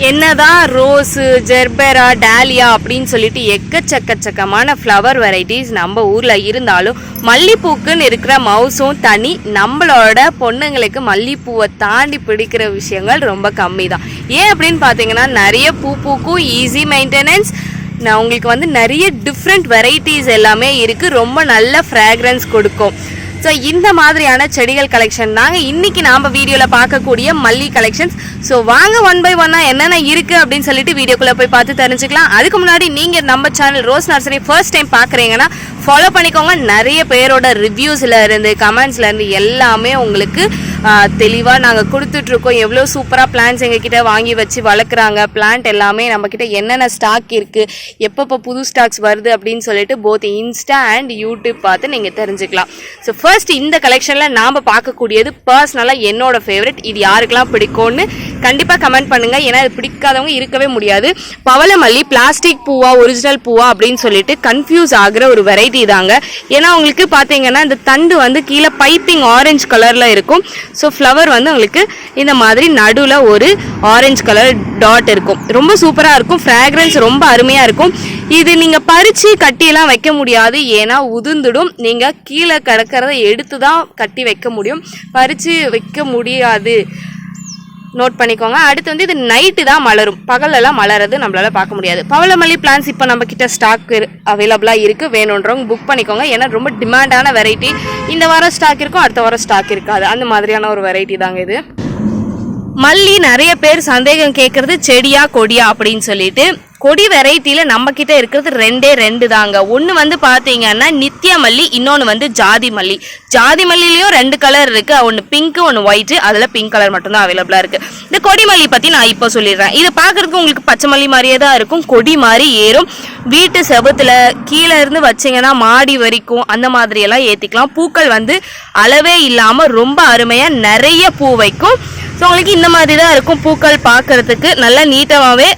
என்னதான் rose, ஜெர்பெரா, dahlia அப்படின்னு சொல்லிட்டு எக்கச்சக்கமான ஃப்ளவர் வெரைட்டிஸ் நம்ம ஊரில் இருந்தாலும் மல்லிப்பூக்குன்னு இருக்கிற மவுசும் தனி. நம்மளோட பொண்ணுங்களுக்கு மல்லிப்பூவை தாண்டி பிடிக்கிற விஷயங்கள் ரொம்ப கம்மி தான். ஏன் அப்படின்னு பார்த்தீங்கன்னா நிறைய பூ பூக்கும், ஈஸி மெயின்டெனன்ஸ், நான் உங்களுக்கு வந்து நிறைய டிஃப்ரெண்ட் வெரைட்டிஸ் எல்லாமே இருக்குது, ரொம்ப நல்ல ஃப்ராக்ரன்ஸ் கொடுக்கும். ஸோ இந்த மாதிரியான செடிகள் கலெக்ஷன் தாங்க இன்னைக்கு நாம் வீடியோவில் பார்க்கக்கூடிய மல்லி கலெக்ஷன்ஸ். ஸோ வாங்க ஒன் பை ஒன்னாக என்னென்ன இருக்குது அப்படின்னு சொல்லிட்டு வீடியோக்குள்ளே போய் பார்த்து தெரிஞ்சுக்கலாம். அதுக்கு முன்னாடி நீங்கள் நம்ம channel rose nursery first time பார்க்குறீங்கன்னா ஃபாலோ பண்ணிக்கோங்க. நிறைய பேரோட ரிவ்யூஸில் இருந்து கமெண்ட்ஸ்லேருந்து எல்லாமே உங்களுக்கு தெளிவாக நாங்கள் கொடுத்துட்ருக்கோம். எவ்வளோ சூப்பராக பிளான்ஸ் எங்ககிட்ட வாங்கி வச்சு வளர்க்குறாங்க, பிளான்ட் எல்லாமே நம்மக்கிட்ட என்னென்ன ஸ்டாக் இருக்குது, எப்பப்போ புது ஸ்டாக்ஸ் வருது அப்படின்னு சொல்லிட்டு போத் இன்ஸ்டா அண்ட் யூடியூப் பார்த்து நீங்கள் தெரிஞ்சுக்கலாம். ஸோ ஃபர்ஸ்ட் இந்த கலெக்ஷனில் நாம் பார்க்கக்கூடியது பர்சனலாக என்னோட ஃபேவரட். இது யாருக்கெல்லாம் பிடிக்கும்னு கண்டிப்பாக கமெண்ட் பண்ணுங்கள், ஏன்னா இது பிடிக்காதவங்க இருக்கவே முடியாது. பவளமல்லி பிளாஸ்டிக் பூவா ஒரிஜினல் பூவா அப்படின்னு சொல்லிட்டு கன்ஃபியூஸ் ஆகிற ஒரு வெரைட்டி தாங்க. ஏன்னா உங்களுக்கு பார்த்தீங்கன்னா இந்த தண்டு வந்து கீழே பைப்பிங் ஆரஞ்சு கலரில் இருக்கும். ஸோ ஃப்ளவர் வந்து உங்களுக்கு இந்த மாதிரி நடுவில் ஒரு ஆரஞ்சு கலர் டாட் இருக்கும். ரொம்ப சூப்பராக இருக்கும், ஃப்ராக்ரன்ஸ் ரொம்ப அருமையாக இருக்கும். இது நீங்கள் பறித்து கட்டியெல்லாம் வைக்க முடியாது, ஏன்னா உதிர்ந்துடும். நீங்கள் கீழே கிடக்கிறத எடுத்து தான் கட்டி வைக்க முடியும், பறித்து வைக்க முடியாது, நோட் பண்ணிக்கோங்க. அடுத்து வந்து இது நைட்டு தான் மலரும், பகலெல்லாம் மலர்றது நம்மளால பார்க்க முடியாது. பவளமல்லி பிளான்ஸ் இப்போ நம்ம கிட்ட ஸ்டாக் அவைலபிளாக இருக்குது, வேணுன்றவங்க புக் பண்ணிக்கோங்க. ஏன்னா ரொம்ப டிமாண்டான வெரைட்டி. இந்த வாரம் ஸ்டாக் இருக்கும், அடுத்த வாரம் ஸ்டாக் இருக்காது, அந்த மாதிரியான ஒரு வெரைட்டி தாங்க இது. மல்லி நிறைய பேர் சந்தேகம் கேட்கறது செடியா கொடியா அப்படின்னு சொல்லிட்டு. கொடி வெரைட்டியில் நம்ம கிட்ட இருக்கிறது ரெண்டு தாங்க. ஒன்று வந்து பார்த்தீங்கன்னா நித்ய மல்லி, இன்னொன்று வந்து ஜாதி மல்லி. ஜாதி மல்லிலையும் 2 கலர் இருக்குது, ஒன்று பிங்க்கு ஒன்று ஒயிட்டு, அதில் பிங்க் கலர் மட்டும்தான் அவைலபிளாக இருக்குது. இந்த கொடி மல்லி பற்றி நான் இப்போ சொல்லிடுறேன். இது பார்க்குறதுக்கு உங்களுக்கு பச்சை மல்லி மாதிரியே தான் இருக்கும், கொடி மாதிரி ஏறும். வீட்டு செவத்தில் கீழே இருந்து வச்சிங்கன்னா மாடி வரைக்கும் அந்த மாதிரியெல்லாம் ஏற்றிக்கலாம். பூக்கள் வந்து அளவே இல்லாமல் ரொம்ப அருமையாக நிறைய பூ வைக்கும். ஸோ உங்களுக்கு இந்த மாதிரி தான் இருக்கும் பூக்கள் பார்க்குறதுக்கு, நல்லா நீட்டமாகவே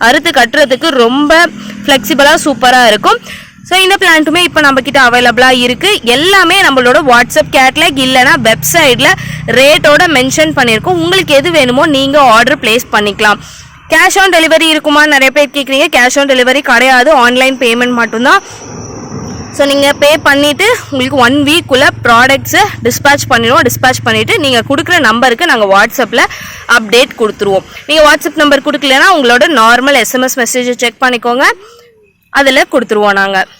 அறுத்து கட்டுறதுக்கு ரொம்ப ஃப்ளெக்சிபிளாக சூப்பராக இருக்கும். ஸோ இந்த பிளான்ட்டுமே இப்போ நம்மக்கிட்ட அவைலபிளாக இருக்குது. எல்லாமே நம்மளோட வாட்ஸ்அப் கேட்லாக் இல்லைனா வெப்சைட்டில் ரேட்டோட மென்ஷன் பண்ணியிருக்கோம். உங்களுக்கு எது வேணுமோ நீங்கள் ஆர்டர் பிளேஸ் பண்ணிக்கலாம். கேஷ் ஆன் டெலிவரி இருக்குமா நிறைய பேர் கேட்குறீங்க. கேஷ் ஆன் டெலிவரி கிடையாது, ஆன்லைன் பேமெண்ட் மட்டும்தான். ஸோ நீங்கள் பே பண்ணிவிட்டு உங்களுக்கு 1 வீக்குள்ளே ப்ராடக்ட்ஸை டிஸ்பேச் பண்ணிடுவோம். டிஸ்பேச் பண்ணிவிட்டு நீங்கள் கொடுக்குற நம்பருக்கு நாங்கள் வாட்ஸ்அப்பில் அப்டேட் கொடுத்துருவோம். நீங்கள் வாட்ஸ்அப் நம்பர் கொடுக்கலன்னா உங்களோட நார்மல் SMS மெசேஜை செக் பண்ணிக்கோங்க, அதில் கொடுத்துருவோம் நாங்கள்.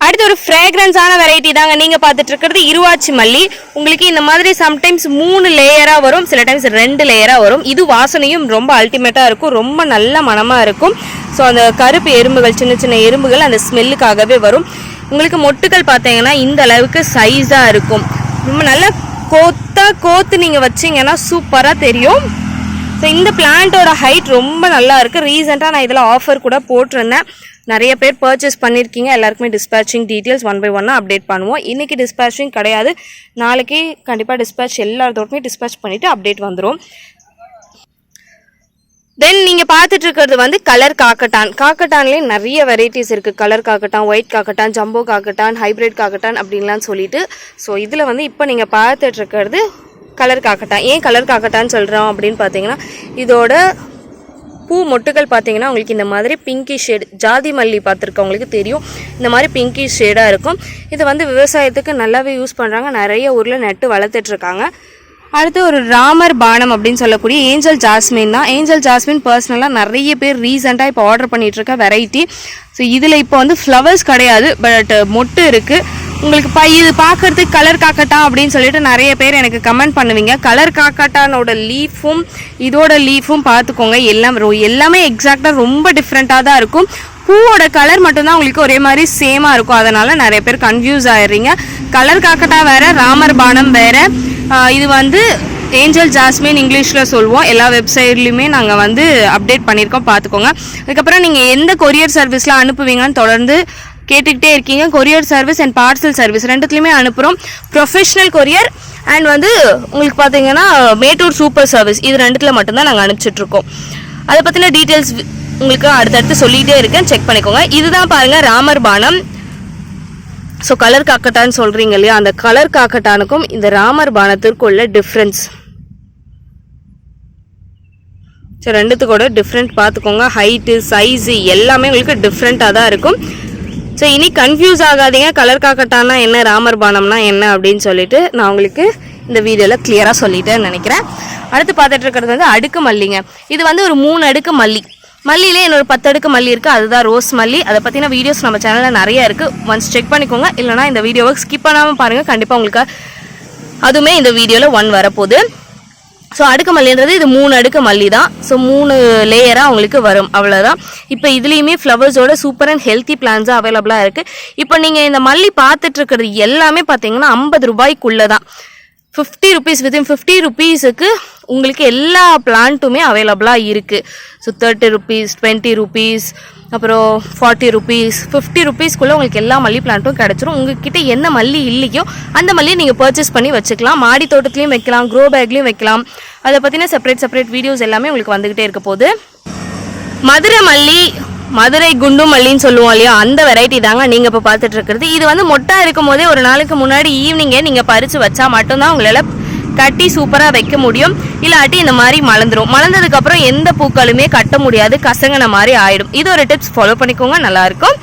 அடுத்து ஒரு ஃப்ரேக்ரன்ஸான வெரைட்டி தாங்க நீங்கள் பார்த்துட்டு இருக்கிறது இருவாச்சி மல்லி. உங்களுக்கு இந்த மாதிரி சம்டைம்ஸ் 3 லேயராக வரும், சில டைம்ஸ் 2 லேயராக வரும். இது வாசனையும் ரொம்ப அல்டிமேட்டாக இருக்கும், ரொம்ப நல்ல மனமாக இருக்கும். ஸோ அந்த கருப்பு எறும்புகள், சின்ன எறும்புகள் அந்த ஸ்மெல்லுக்காகவே வரும். உங்களுக்கு மொட்டுக்கள் பார்த்தீங்கன்னா இந்த அளவுக்கு சைஸாக இருக்கும். ரொம்ப நல்லா கோத்து நீங்கள் வச்சிங்கன்னா சூப்பராக தெரியும். ஸோ இந்த பிளான்ட்டோட ஹைட் ரொம்ப நல்லா இருக்குது. ரீசெண்டாக நான் இதில் ஆஃபர் கூட போட்டிருந்தேன், நிறைய பேர் பர்ச்சேஸ் பண்ணியிருக்கீங்க. எல்லாருக்குமே டிஸ்பேச்சிங் டீட்டெயில்ஸ் 1 by 1 அப்டேட் பண்ணுவோம். இன்றைக்கி டிஸ்பேச்சிங் கிடையாது, நாளைக்கு கண்டிப்பாக டிஸ்பேச் எல்லாத்தோடமே டிஸ்பேச் பண்ணிவிட்டு அப்டேட் வந்துடும். தென் நீங்கள் பார்த்துட்டு இருக்கிறது வந்து கலர் காக்கட்டான். காக்கட்டான்லேயே நிறைய வெரைட்டிஸ் இருக்குது. கலர் காக்கட்டான், ஒயிட் காக்கட்டான், ஜம்போ காக்கட்டான், ஹைப்ரிட் காக்கட்டான் அப்படின்லாம் சொல்லிட்டு. ஸோ இதில் வந்து இப்போ நீங்கள் பார்த்துட்டு இருக்கிறது கலர் காக்கட்டான். ஏன் கலர் காக்கட்டான்னு சொல்கிறோம் அப்படின்னு பார்த்தீங்கன்னா இதோட பூ மொட்டுகள் பார்த்தீங்கன்னா உங்களுக்கு இந்த மாதிரி பிங்கி ஷேடு, ஜாதி மல்லி பார்த்துருக்கவங்களுக்கு தெரியும், இந்த மாதிரி பிங்கி ஷேடாக இருக்கும். இதை வந்து விவசாயத்துக்கு நல்லாவே யூஸ் பண்ணுறாங்க, நிறைய ஊரில் நட்டு வளர்த்துட்ருக்காங்க. அடுத்து ஒரு ராமர் பானம் அப்படின்னு சொல்லக்கூடிய ஏஞ்சல் ஜாஸ்மின் தான். ஏஞ்சல் ஜாஸ்மின் பர்சனலாக நிறைய பேர் ரீசெண்டாக இப்போ ஆர்டர் பண்ணிகிட்ருக்க வெரைட்டி. ஸோ இதில் இப்போ வந்து ஃப்ளவர்ஸ் கிடையாது, பட் மொட்டு இருக்குது. உங்களுக்கு இது பார்க்குறதுக்கு கலர் காக்கட்டான் அப்படின்னு சொல்லிட்டு நிறைய பேர் எனக்கு கமெண்ட் பண்ணுவீங்க. கலர் காக்கட்டானோட லீஃபும் இதோட லீஃபும் பார்த்துக்கோங்க, எல்லாமே எக்ஸாக்டாக ரொம்ப டிஃப்ரெண்ட்டாக தான் இருக்கும். பூவோட கலர் மட்டும்தான் உங்களுக்கு ஒரே மாதிரி சேமாக இருக்கும், அதனால் நிறைய பேர் கன்ஃபியூஸ் ஆகிடுறீங்க. கலர் காக்கட்டா வேறு, ராமர் பானம் வேறு. இது வந்து ஏஞ்சல் ஜாஸ்மின் இங்கிலீஷில் சொல்லுவோம். எல்லா வெப்சைட்லையுமே நாங்கள் வந்து அப்டேட் பண்ணியிருக்கோம், பார்த்துக்கோங்க. அதுக்கப்புறம் நீங்கள் எந்த கொரியர் சர்வீஸில் அனுப்புவீங்கன்னு தொடர்ந்து கேட்டுக்கிட்டே இருக்கீங்க. Courier service and parcel service ரெண்டுத்துலையுமே அனுப்புகிறோம். ப்ரொஃபஷ்னல் கொரியர் அண்ட் வந்து உங்களுக்கு பார்த்தீங்கன்னா மேட்டூர் சூப்பர் சர்வீஸ், இது ரெண்டுத்தில் மட்டும்தான் நாங்கள் அனுப்பிச்சிட்ருக்கோம். அதை பற்றின டீட்டெயில்ஸ் உங்களுக்கு அடுத்தடுத்து சொல்லிகிட்டே இருக்கேன், செக் பண்ணிக்கோங்க. இதுதான் பாருங்கள் ராமர் பானம். ஸோ கலர் காக்கட்டான்னு சொல்கிறீங்க இல்லையா, அந்த கலர் காக்கட்டானுக்கும் இந்த ராமர் பானத்திற்கும் உள்ள டிஃப்ரென்ஸ். ஸோ ஸோ ரெண்டுத்துக்கூட டிஃப்ரெண்ட் பார்த்துக்கோங்க. ஹைட்டு சைஸு எல்லாமே உங்களுக்கு டிஃப்ரெண்ட்டாக தான் இருக்கும். ஸோ இனி கன்ஃபியூஸ் ஆகாதீங்க. கலர் காக்கட்டானா என்ன, ராமர் பானம்னா என்ன அப்படின்னு சொல்லிட்டு நான் உங்களுக்கு இந்த வீடியோவில் கிளியராக சொல்லிட்டேன்னு நினைக்கிறேன். அடுத்து பார்த்துட்டு இருக்கிறது வந்து அடுக்கு மல்லிங்க. இது வந்து ஒரு 3 அடுக்கு மல்லி. மல்லியிலே இன்னொரு 10 அடுக்கு மல்லி இருக்குது, அதுதான் ரோஸ் மல்லி. அதை பற்றின வீடியோஸ் நம்ம சேனலில் நிறைய இருக்குது, ஒன்ஸ் செக் பண்ணிக்கோங்க. இல்லைனா இந்த வீடியோவை ஸ்கிப் பண்ணாமல் பாருங்கள், கண்டிப்பாக உங்களுக்கு அதுவுமே இந்த வீடியோவில் 1 வரப்போகுது. ஸோ அடுக்கு மல்லின்றது இது 3 அடுக்கு மல்லி தான். ஸோ 3 லேயராக உங்களுக்கு வரும், அவ்வளோதான். இப்போ இதுலேயுமே ஃப்ளவர்ஸோட சூப்பர் அண்ட் ஹெல்த்தி பிளான்ஸாக அவைலபிளாக இருக்குது. இப்போ நீங்கள் இந்த மல்லி பார்த்துட்டு இருக்கிறது எல்லாமே பார்த்தீங்கன்னா 50 ரூபாய்க்குள்ளே தான். 50 rupees, வித்தின் 50 rupeesக்கு உங்களுக்கு எல்லா பிளான்ட்டுமே அவைலபிளாக இருக்குது. ஸோ 30 rupees, 20 rupees, அப்புறம் 40 rupees, 50 rupeesக்குள்ளே உங்களுக்கு எல்லா மல்லி பிளான்ட்டும் கிடச்சிரும். உங்ககிட்ட என்ன மல்லி இல்லையோ அந்த மல்லியை நீங்கள் பர்ச்சேஸ் பண்ணி வச்சுக்கலாம். மாடி தோட்டத்துலையும் வைக்கலாம், க்ரோ பேக்லேயும் வைக்கலாம். அதை பற்றின செப்பரேட் வீடியோஸ் எல்லாமே உங்களுக்கு வந்துக்கிட்டே இருக்க போகுது. மதுரை மல்லி, மதுரை குண்டு மல்லின்னு சொல்லுவோம் இல்லையா, அந்த வெரைட்டி தாங்க நீங்கள் இப்போ பார்த்துட்டு இருக்கிறது. இது வந்து மொட்டா இருக்கும் போதே ஒரு நாளுக்கு முன்னாடி ஈவினிங்கே நீங்கள் பறித்து வச்சா மட்டும்தான் உங்களால் கட்டி சூப்பராக வைக்க முடியும். இல்லாட்டி இந்த மாதிரி மலர்ந்துடும். மலர்ந்ததுக்கப்புறம் எந்த பூக்களுமே கட்ட முடியாது, கசங்கின மாதிரி ஆகிடும். இது ஒரு டிப்ஸ் ஃபாலோ பண்ணிக்கோங்க, நல்லாயிருக்கும்.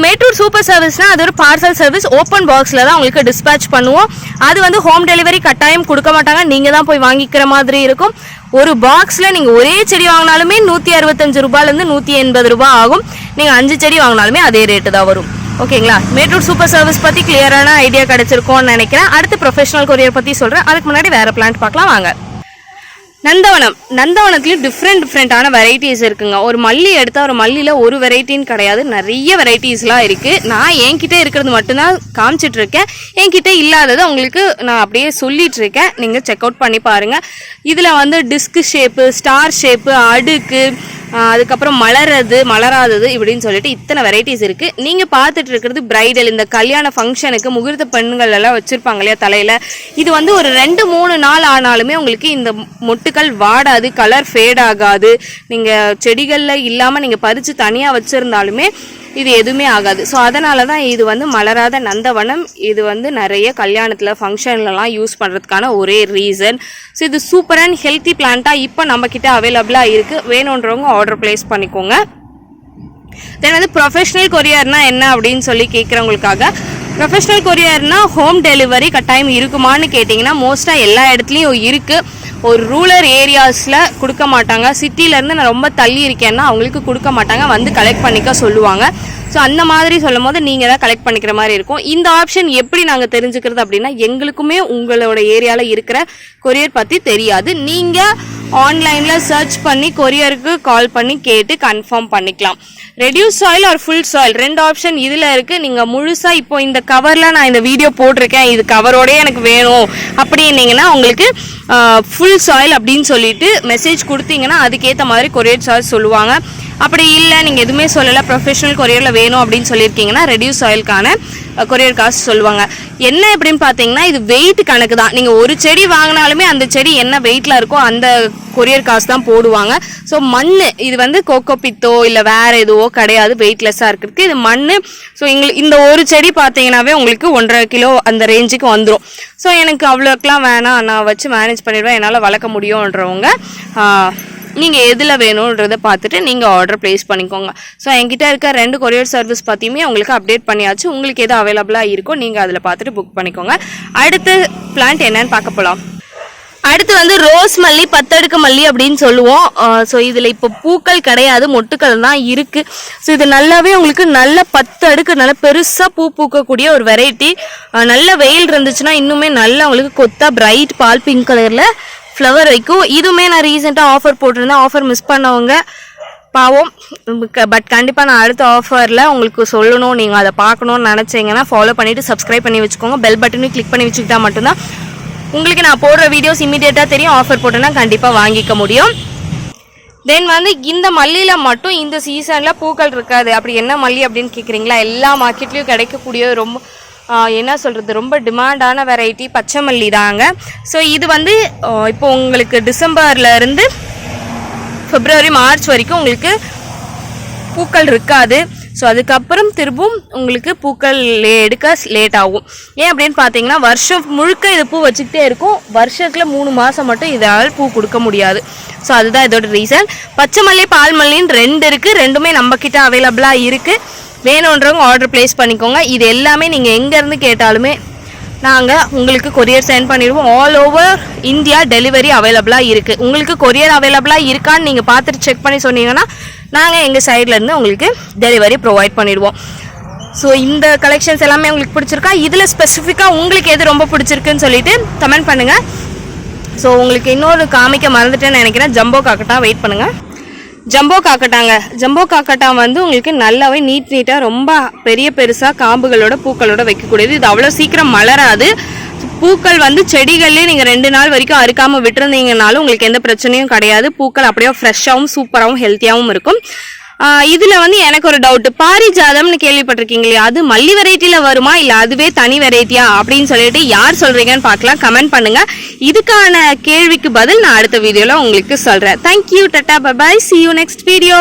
மேட்டூர் சூப்பர் சர்வீஸ்னால் அது ஒரு பார்சல் சர்வீஸ். ஓப்பன் பாக்ஸில் தான் உங்களுக்கு டிஸ்பேச் பண்ணுவோம். அது வந்து ஹோம் டெலிவரி கட்டாயம் கொடுக்க மாட்டாங்க, நீங்கள் தான் போய் வாங்கிக்கிற மாதிரி இருக்கும். ஒரு பாக்ஸில் நீங்கள் ஒரே செடி வாங்கினாலுமே 165 ரூபாயிலேருந்து 180 ரூபாய் ஆகும். நீங்கள் 5 செடி வாங்கினாலுமே அதே ரேட்டு தான் வரும். ஓகேங்களா? மேட்டூர் சூப்பர் சர்வீஸ் பற்றி கிளியரான ஐடியா கிடச்சிருக்கோன்னு நினைக்கிறேன். அடுத்து ப்ரொஃபஷனல் கொரியர் பற்றி சொல்கிறேன். அதுக்கு முன்னாடி வேறு பிளான்ட் பார்க்கலாம் வாங்க. நந்தவனம். நந்தவனத்துலேயும் டிஃப்ரெண்டான வெரைட்டிஸ் இருக்குங்க. ஒரு மல்லி எடுத்தால் ஒரு மல்லியில் ஒரு வெரைட்டின்னு கிடையாது, நிறைய வெரைட்டிஸ்லாம் இருக்குது. நான் என்கிட்ட இருக்கிறது மட்டும்தான் காமிச்சிட்ருக்கேன். என்கிட்ட இல்லாதது உங்களுக்கு நான் அப்படியே சொல்லிகிட்ருக்கேன், நீங்கள் செக் அவுட் பண்ணி பாருங்கள். இதில் வந்து டிஸ்க் ஷேப்பு, ஸ்டார் ஷேப்பு, அடுக்கு, அதுக்கப்புறம் மலர்றது, மலராதது, இப்படின்னு சொல்லிட்டு இத்தனை வெரைட்டிஸ் இருக்குது. நீங்கள் பார்த்துட்டு இருக்கிறது பிரைடல், இந்த கல்யாண ஃபங்க்ஷனுக்கு முகூர்த்த பெண்கள் எல்லாம் வச்சுருப்பாங்க இல்லையா தலையில். இது வந்து ஒரு 2-3 நாள் ஆனாலுமே உங்களுக்கு இந்த மொட்டுக்கள் வாடாது, கலர் ஃபேட் ஆகாது. நீங்கள் செடிகளில் இல்லாமல் நீங்கள் பறித்து தனியாக வச்சுருந்தாலுமே இது எதுவுமே ஆகாது. ஸோ அதனால தான் இது வந்து மலராத நந்தவனம். இது வந்து நிறைய கல்யாணத்தில் ஃபங்க்ஷன்லலாம் யூஸ் பண்ணுறதுக்கான ஒரே ரீசன். ஸோ இது சூப்பர் அண்ட் ஹெல்த்தி பிளான்ட்டாக இப்போ நம்மக்கிட்ட அவைலபிளாக இருக்குது. வேணுன்றவங்க ஆர்டர் ப்ளேஸ் பண்ணிக்கோங்க. தென் வந்து ப்ரொஃபஷ்னல் கொரியர்னால் என்ன அப்படின்னு சொல்லி கேட்குறவங்களுக்காக, ப்ரொஃபஷ்னல் கொரியர்னால் ஹோம் டெலிவரி கட்டாயம் இருக்குமான்னு கேட்டிங்கன்னா மோஸ்ட்டாக எல்லா இடத்துலையும் இருக்குது. ஒரு ரூரல் ஏரியாஸில் கொடுக்க மாட்டாங்க. சிட்டிலேருந்து நான் ரொம்ப தள்ளி இருக்கேன்னா அவங்களுக்கு கொடுக்க மாட்டாங்க, வந்து கலெக்ட் பண்ணிக்க சொல்லுவாங்க. ஸோ அந்த மாதிரி சொல்லும் போது நீங்கள் தான் கலெக்ட் பண்ணிக்கிற மாதிரி இருக்கும். இந்த ஆப்ஷன் எப்படி நாங்கள் தெரிஞ்சுக்கிறது அப்படின்னா, எங்களுக்குமே உங்களோட ஏரியாவில் இருக்கிற கொரியர் பற்றி தெரியாது. நீங்கள் ஆன்லைனில் சர்ச் பண்ணி கொரியருக்கு கால் பண்ணி கேட்டு கன்ஃபார்ம் பண்ணிக்கலாம். Reduce soil or full soil 2 option இதில் இருக்குது. நீங்கள் முழுசாக இப்போ இந்த கவரில் நான் இந்த வீடியோ போட்டிருக்கேன், இது கவரோடய எனக்கு வேணும் அப்படின்னீங்கன்னா உங்களுக்கு ஃபுல் சாயில் அப்படின்னு சொல்லிட்டு மெசேஜ் கொடுத்தீங்கன்னா அதுக்கேற்ற மாதிரி கொரியர் சார்ஜ் சொல்லுவாங்க. அப்படி இல்லை நீங்கள் எதுவுமே சொல்லலை, ப்ரொஃபஷனல் கொரியரில் வேணும் அப்படின்னு சொல்லியிருக்கீங்கன்னா ரெடியூஸ் ஆயிலுக்கான கொரியர் காஸ்ட் சொல்லுவாங்க. என்ன எப்படின்னு பார்த்தீங்கன்னா இது வெயிட் கணக்கு தான். நீங்கள் ஒரு செடி வாங்கினாலுமே அந்த செடி என்ன வெயிட்டில் இருக்கோ அந்த கொரியர் காஸ்ட் தான் போடுவாங்க. ஸோ மண், இது வந்து கோகோ பித்தோ இல்லை வேறு எதுவோ கிடையாது, வெயிட்லெஸ்ஸாக இருக்கிறதுக்கு இது மண். ஸோ இந்த ஒரு செடி பார்த்தீங்கன்னாவே உங்களுக்கு 1.5 கிலோ அந்த ரேஞ்சுக்கு வந்துடும். ஸோ எனக்கு அவ்வளோக்கெலாம் வேணாம், நான் வச்சு மேனேஜ் பண்ணிடுவேன், என்னால் வளர்க்க முடியும்ன்றவங்க நீங்கள் எதில் வேணுன்றதை பார்த்துட்டு நீங்கள் ஆர்டர் ப்ளேஸ் பண்ணிக்கோங்க. ஸோ என்கிட்ட இருக்க 2 கொரியர் சர்வீஸ் பற்றியுமே உங்களுக்கு அப்டேட் பண்ணியாச்சு. உங்களுக்கு எது அவைலபிளாக இருக்கோ நீங்கள் அதில் பார்த்துட்டு புக் பண்ணிக்கோங்க. அடுத்து பிளான்ட் என்னன்னு பார்க்க போகலாம். அடுத்து வந்து ரோஸ் மல்லி, 10 அடுக்கு மல்லி அப்படின்னு சொல்லுவோம். ஸோ இதில் இப்போ பூக்கள் கிடையாது, மொட்டுக்கள் தான் இருக்குது. ஸோ இது நல்லாவே உங்களுக்கு நல்ல 10 அடுக்கு நல்ல பெருசாக பூ பூக்கக்கூடிய ஒரு வெரைட்டி. நல்ல வெயில் இருந்துச்சுன்னா இன்னுமே நல்லா உங்களுக்கு கொத்தா பிரைட் பால் பிங்க் கலரில் ஃப்ளவர் வைக்கும். இதுவுமே நான் ரீசெண்டாக ஆஃபர் போட்டிருந்தேன். ஆஃபர் மிஸ் பண்ணவங்க பாவம். பட் கண்டிப்பாக நான் அடுத்த ஆஃபரில் உங்களுக்கு சொல்லணும், நீங்கள் அதை பார்க்கணுன்னு நினச்சிங்கன்னா ஃபாலோ பண்ணிவிட்டு சப்ஸ்கிரைப் பண்ணி வச்சுக்கோங்க. பெல் பட்டனையும் கிளிக் பண்ணி வச்சுக்கிட்டா மட்டும்தான் உங்களுக்கு நான் போடுற வீடியோஸ் இமீடியட்டாக தெரியும். ஆஃபர் போட்டோன்னா கண்டிப்பாக வாங்கிக்க முடியும். தென் வந்து இந்த மல்லியில் மட்டும் இந்த சீசனில் பூக்கள் இருக்காது. அப்படி என்ன மல்லி அப்படின்னு கேட்குறீங்களா? எல்லா மார்க்கெட்லேயும் கிடைக்கக்கூடிய ரொம்ப என்ன சொல்கிறது, ரொம்ப டிமாண்டான வெரைட்டி பச்சை மல்லி தாங்க. ஸோ இது வந்து இப்போ உங்களுக்கு டிசம்பர்லேருந்து பிப்ரவரி மார்ச் வரைக்கும் உங்களுக்கு பூக்கள் இருக்காது. ஸோ அதுக்கப்புறம் திரும்பவும் உங்களுக்கு பூக்கள் எடுக்க லேட் ஆகும். ஏன் அப்படின்னு பார்த்தீங்கன்னா வருஷம் முழுக்க இது பூ வச்சுக்கிட்டே இருக்கும், வருஷத்தில் 3 மாதம் மட்டும் இதால் பூ கொடுக்க முடியாது. ஸோ அதுதான் இதோட ரீசன். பச்சை மல்லி பால் மல்லின்னு 2 இருக்குது, ரெண்டுமே நம்மக்கிட்ட அவைலபிளாக இருக்குது. வேணுன்றவங்க ஆர்டர் ப்ளேஸ் பண்ணிக்கோங்க. இது எல்லாமே நீங்கள் எங்கேருந்து கேட்டாலுமே நாங்கள் உங்களுக்கு கொரியர் சென்ட் பண்ணிடுவோம். ஆல் ஓவர் இந்தியா டெலிவரி அவைலபிளாக இருக்குது. உங்களுக்கு கொரியர் அவைலபிளாக இருக்கான்னு நீங்கள் பார்த்துட்டு செக் பண்ணி சொன்னீங்கன்னா நாங்கள் எங்கள் சைட்லேருந்து உங்களுக்கு டெலிவரி ப்ரொவைட் பண்ணிடுவோம். ஸோ இந்த கலெக்ஷன்ஸ் எல்லாமே உங்களுக்கு பிடிச்சிருக்கா? இதில் ஸ்பெசிஃபிக்காக உங்களுக்கு எது ரொம்ப பிடிச்சிருக்குன்னு சொல்லிட்டு கமெண்ட் பண்ணுங்கள். ஸோ உங்களுக்கு இன்னொரு காமிக்க மறந்துட்டேன்னு நினைக்கிறேன். ஜம்போ காக்கட்டா, வெயிட் பண்ணுங்கள். ஜம்போ காக்கட்டாங்க. ஜம்போ காக்கட்டா வந்து உங்களுக்கு நல்லாவே நீட்டாக ரொம்ப பெருசாக காம்புகளோட பூக்களோட வைக்கக்கூடியது. இது அவ்வளோ சீக்கிரம் மலராது. பூக்கள் வந்து செடிகள்லேயே நீங்கள் 2 நாள் வரைக்கும் அறுக்காமல் விட்டுருந்தீங்கனாலும் உங்களுக்கு எந்த பிரச்சனையும் கிடையாது. பூக்கள் அப்படியே ஃப்ரெஷ்ஷாகவும் சூப்பராகவும் ஹெல்த்தியாகவும் இருக்கும். இதில் வந்து எனக்கு ஒரு டவுட்டு, பாரிஜாதம்னு கேள்விப்பட்டிருக்கீங்க இல்லையா, அது மல்லி வெரைட்டியில் வருமா இல்லை அதுவே தனி வெரைட்டியா அப்படின்னு சொல்லிட்டு யார் சொல்கிறீங்கன்னு பார்க்கலாம், கமெண்ட் பண்ணுங்கள். இதுக்கான கேள்விக்கு பதில் நான் அடுத்த வீடியோவில் உங்களுக்கு சொல்கிறேன். Thank you, Tata, bye bye, see you next video.